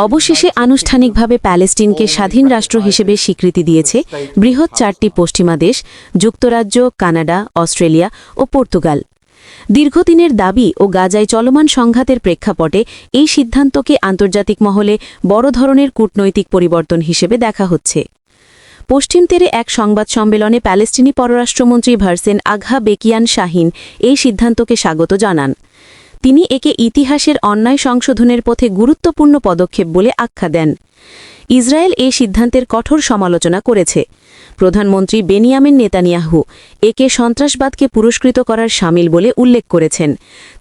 অবশেষে আনুষ্ঠানিকভাবে প্যালেস্টিনকে স্বাধীন রাষ্ট্র হিসেবে স্বীকৃতি দিয়েছে বৃহৎ 4টি পশ্চিমা দেশ যুক্তরাজ্য, কানাডা, অস্ট্রেলিয়া ও পর্তুগাল। দীর্ঘদিনের দাবি ও গাজায় চলমান সংঘাতের প্রেক্ষাপটে এই সিদ্ধান্তকে আন্তর্জাতিক মহলে বড় ধরনের কূটনৈতিক পরিবর্তন হিসেবে দেখা হচ্ছে। পশ্চিম তীরে এক সংবাদ সম্মেলনে প্যালেস্টিনি পররাষ্ট্রমন্ত্রী ভারসেন আঘা বেকিয়ান শাহিন এই সিদ্ধান্তকে স্বাগত জানান। তিনি একে ইতিহাসের অন্যায় সংশোধনের পথে গুরুত্বপূর্ণ পদক্ষেপ বলে আখ্যা দেন। ইসরায়েল এই সিদ্ধান্তের কঠোর সমালোচনা করেছে। প্রধানমন্ত্রী বেনিয়ামিন নেতানিয়াহু একে সন্ত্রাসবাদকে পুরস্কৃত করার শামিল বলে উল্লেখ করেছেন।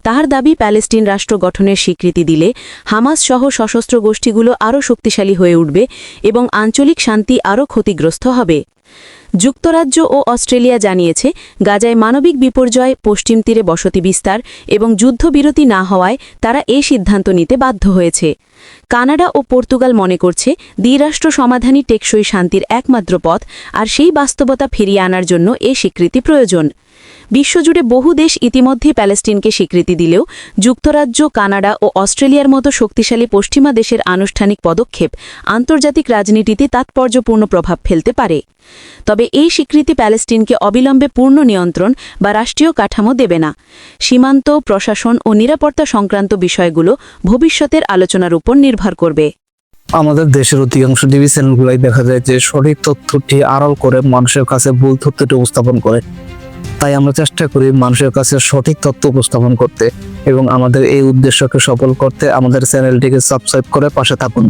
তার দাবি, প্যালেস্টিন রাষ্ট্র গঠনের স্বীকৃতি দিলে হামাস সহ সশস্ত্র গোষ্ঠীগুলো আরও শক্তিশালী হয়ে উঠবে এবং আঞ্চলিক শান্তি আরও ক্ষতিগ্রস্ত হবে। যুক্তরাজ্য ও অস্ট্রেলিয়া জানিয়েছে, গাজায় মানবিক বিপর্যয়, পশ্চিম তীরে বসতি বিস্তার এবং যুদ্ধবিরতি না হওয়ায় তারা এই সিদ্ধান্ত নিতে বাধ্য হয়েছে। কানাডা ও পর্তুগাল মনে করছে, দ্বিরাষ্ট্র সমাধানই টেকসই শান্তির একমাত্র পথ, আর সেই বাস্তবতা ফিরিয়ে আনার জন্য এ স্বীকৃতি প্রয়োজন। বিশ্বজুড়ে বহু দেশ ইতিমধ্যে প্যালেস্টিনকে স্বীকৃতি দিলেও যুক্তরাজ্য, কানাডা ও অস্ট্রেলিয়ার মতো শক্তিশালী পশ্চিমা দেশের আনুষ্ঠানিক পদক্ষেপ আন্তর্জাতিক রাজনীতিতে তাৎপর্যপূর্ণ প্রভাব ফেলতে পারে। তবে এই স্বীকৃতি প্যালেস্টিনকে অবিলম্বে পূর্ণ নিয়ন্ত্রণ বা রাষ্ট্রীয় কাঠামো দেবে না। সীমান্ত, প্রশাসন ও নিরাপত্তা সংক্রান্ত বিষয়গুলো ভবিষ্যতের আলোচনার উপর নির্ভর করবে। আমাদের দেশের অধিকাংশ টিভি চ্যানেলগুলোই দেখা যায় যে সঠিক তথ্যটি আড়াল করে মানুষের কাছে ভুল তথ্যটি উপস্থাপন করে। তাই আমরা চেষ্টা করি মানুষের কাছে সঠিক তথ্য উপস্থাপন করতে, এবং আমাদের এই উদ্দেশ্যকে সফল করতে আমাদের চ্যানেলটিকে সাবস্ক্রাইব করে পাশে থাকুন।